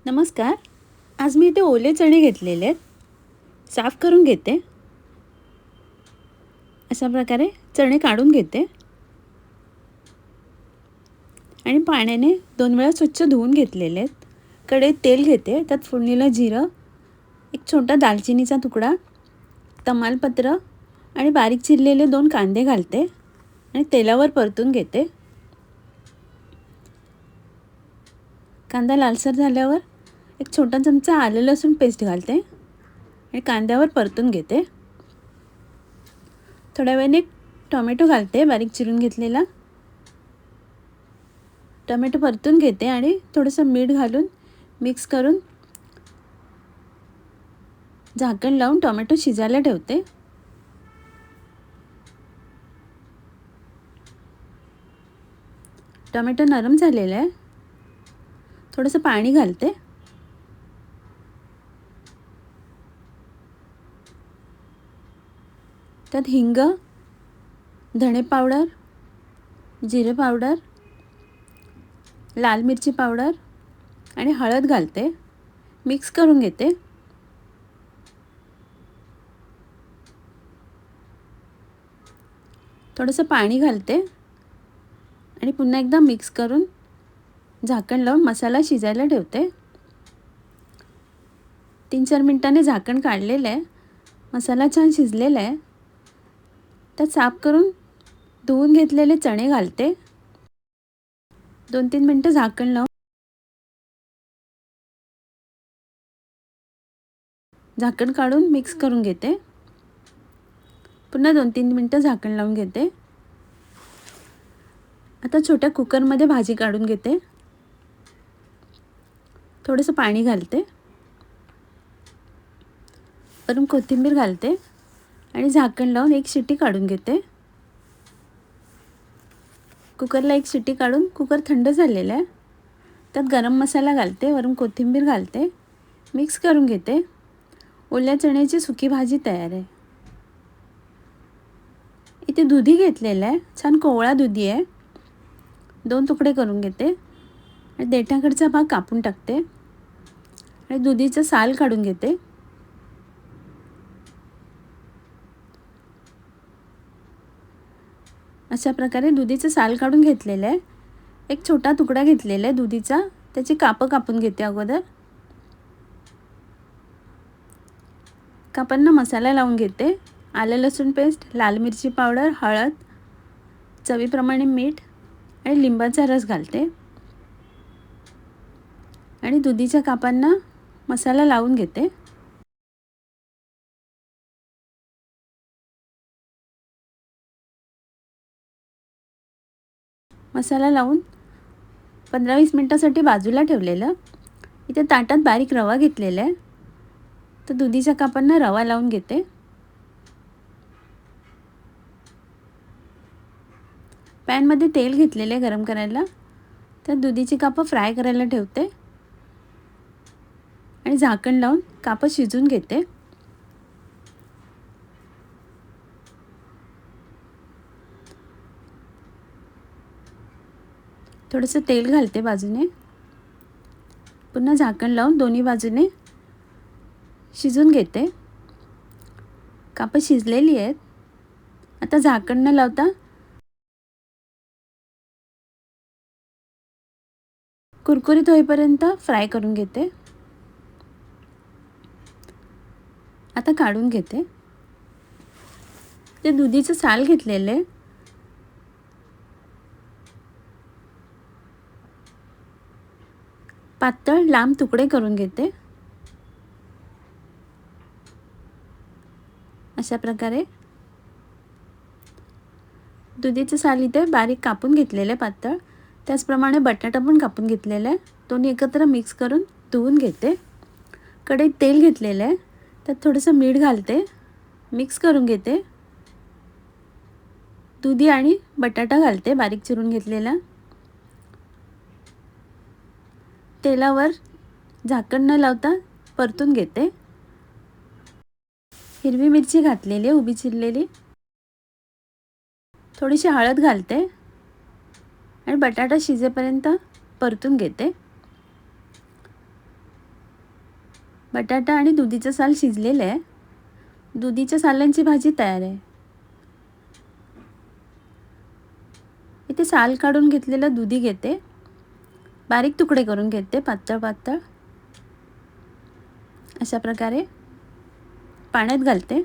नमस्कार. आज मी इथे ओले चणे घेतलेले आहेत. साफ करून घेते. अशा प्रकारे चणे काढून घेते आणि पाण्याने 2 वेळा स्वच्छ धुवून घेतलेले आहेत. कढईत तेल घेते. त्यात फोडणीला जिरं, एक छोटा दालचिनीचा तुकडा, तमालपत्र आणि बारीक चिरलेले 2 कांदे घालते आणि तेलावर परतून घेते. कांदा लालसर झाल्यावर एक छोटा चमचा आलं लसूण पेस्ट घालते आणि कांद्यावर परतून घेते. थोड्या वेळाने टोमॅटो घालते, बारीक चिरून घेतलेला. टोमॅटो परतून घेते आणि थोडंसं मीठ घालून मिक्स करून झाकण लावून टोमॅटो शिजायला ठेवते. टोमॅटो नरम झालेला आहे. थोडंसं पाणी घालते. त्यात हिंग, धणे पावडर, जिरे पावडर, लाल मिरची पावडर आणि हळद घालते. मिक्स करून घेते. थोडंसं पाणी घालते आणि पुन्हा एकदा मिक्स करून झाकण लावून मसाला शिजायला ठेवते. 3-4 मिनिटांनी झाकण काढलेलं आहे. मसाला छान शिजलेला आहे. त्यात साफ करून धुवून घेतलेले चणे घालते. 2-3 मिनिटं झाकण लावून झाकण काढून मिक्स करून घेते. पुन्हा 2-3 मिनिटं झाकण लावून घेते. आता छोट्या कुकरमध्ये भाजी काढून घेते. थोडंसं पाणी घालते. वरून कोथिंबीर घालते आणि झाकण लावून 1 शिट्टी काढून घेते. कुकरला 1 शिट्टी काढून कुकर थंड झालेला आहे. त्यात गरम मसाला घालते, वरून कोथिंबीर घालते, मिक्स करून घेते. ओल्या चण्याची सुकी भाजी तयार आहे. इथे दुधी घेतलेला आहे. छान कोवळा दुधी आहे. 2 तुकडे करून घेते आणि देठाकडचा भाग कापून टाकते आणि दुधीचं साल काढून घेते. अशा प्रकारे दुधीचं साल काढून घेतलेलं आहे. एक छोटा तुकडा घेतलेला आहे दुधीचा, त्याची कापं कापून घेते अगोदर. कापांना मसाला लावून घेते. आलं लसूण पेस्ट, लाल मिरची पावडर, हळद, चवीप्रमाणे मीठ आणि लिंबाचा रस घालते आणि दुधीच्या कापांना मसाला लावून घेते. मसाला लावून 15-20 मिनिटासाठी बाजूला ठेवलेलं. इथे ताटात बारीक रवा घेतलेला आहे. तर दुधीच्या कापांना रवा लावून घेते. पॅनमध्ये तेल घेतलेले गरम करायला. त्यात दुधीची कापं फ्राय करायला ठेवते आणि झाकण लावून कापं शिजून घेते. थोडंसं तेल घालते बाजूने. पुन्हा झाकण लावून दोन्ही बाजूने शिजून घेते. कापं शिजलेली आहेत. आता झाकण न लावता कुरकुरीत होईपर्यंत फ्राय करून घेते. आता काढून घेते. ते दुधीचं साल घेतलेलं आहे. पातळ लांब तुकडे करून घेते. अशा प्रकारे दुधीचं साल इथे बारीक कापून घेतलेलं आहे पातळ. त्याचप्रमाणे बटाटा पण कापून घेतलेला आहे. दोन्ही एकत्र मिक्स करून धुवून घेते. कढईत तेल घेतलेलं आहे. त्यात थोडंसं मीठ घालते, मिक्स करून घेते. दुधी आणि बटाटा घालते बारीक चिरून घेतलेला. तेलावर झाकण न लावता परतून घेते. हिरवी मिरची घातलेली आहे, उभी चिरलेली. थोडीशी हळद घालते आणि बटाटा शिजेपर्यंत परतून घेते. बटाटा आणि दुधीचं साल शिजलेलं आहे. दुधीच्या सालांची भाजी तयार आहे. इथे साल काढून घेतलेलं दुधी घेते, बारीक तुकडे करून घेते पातळ पातळ. अशा प्रकारे पाण्यात घालते.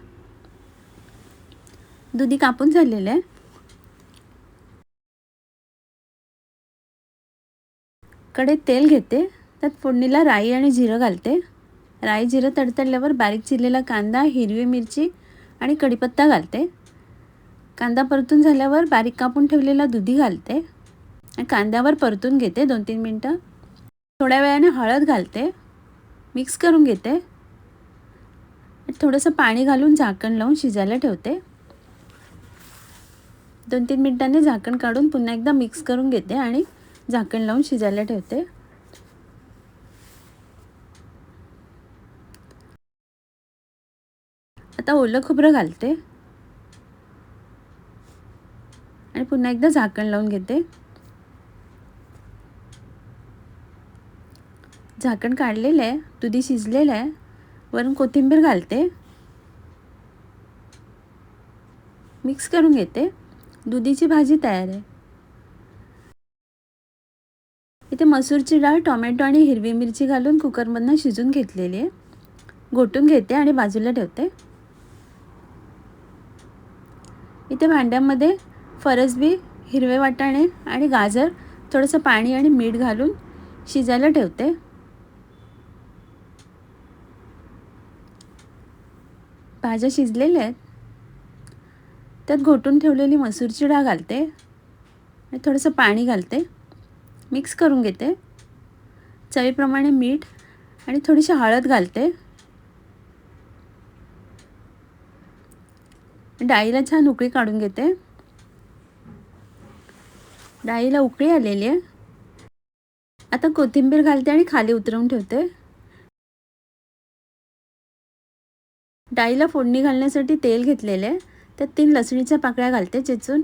दुधी कापून झालेलं आहे. कढईत तेल घेते, त्यात फोडणीला राई आणि जिरं घालते. राई जिरं तडतडल्यावर बारीक चिरलेला कांदा, हिरवी मिरची आणि कढीपत्ता घालते. कांदा परतून झाल्यावर बारीक कापून ठेवलेला दुधी घालते आणि कांद्यावर परतून घेते 2-3 मिनटं. थोड्या वेळाने हळद घालते, मिक्स करून घेते. थोडंसं पाणी घालून झाकण लावून शिजायला ठेवते. 2-3 मिनिटांनी झाकण काढून पुन्हा एकदा मिक्स करून घेते आणि झाकण लावून शिजायला ठेवते. आता ओलं खोबरं घालते आणि पुन्हा एकदा झाकण लावून घेते. झाकण काढलेलं आहे, दुधी शिजलेलं आहे. वरून कोथिंबीर घालते, मिक्स करून घेते. दुधीची भाजी तयार आहे. इथे मसूरची डाळ, टोमॅटो आणि हिरवी मिरची घालून कुकरमधनं शिजून घेतलेली आहे. घोटून घेते आणि बाजूला ठेवते. इथे भांड्यामध्ये फरसबी, हिरवे वाटाणे आणि गाजर थोडंसं पाणी आणि मीठ घालून शिजायला ठेवते. भाज्या शिजलेल्या आहेत. त्यात घोटून ठेवलेली मसूरची डाळ घालते आणि थोडंसं पाणी घालते. मिक्स करून घेते. चवीप्रमाणे मीठ आणि थोडीशी हळद घालते. डाळीला छान उकळी काढून घेते. डाळीला उकळी आलेली आहे. आता कोथिंबीर घालते आणि खाली उतरवून ठेवते. डाळीला फोडणी घालण्यासाठी तेल घेतलेले आहे. त्यात 3 लसणीच्या पाकळ्या घालते चेचून.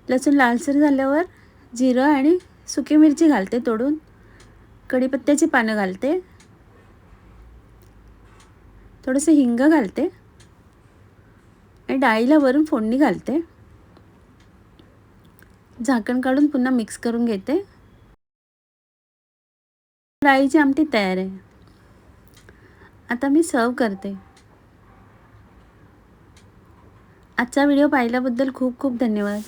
लसूण लालसर झाल्यावर जिरं आणि सुकी मिरची घालते तोडून. कढीपत्त्याची पानं घालते. थोडंसं हिंग घालते आणि डाळीला वरून फोडणी घालते. झाकण काढून पुन्हा मिक्स करून घेते. डाळीची आमटी तयार आहे. आता मी सर्व करते. आजचा व्हिडिओ पाहिल्याबद्दल खूप खूप धन्यवाद.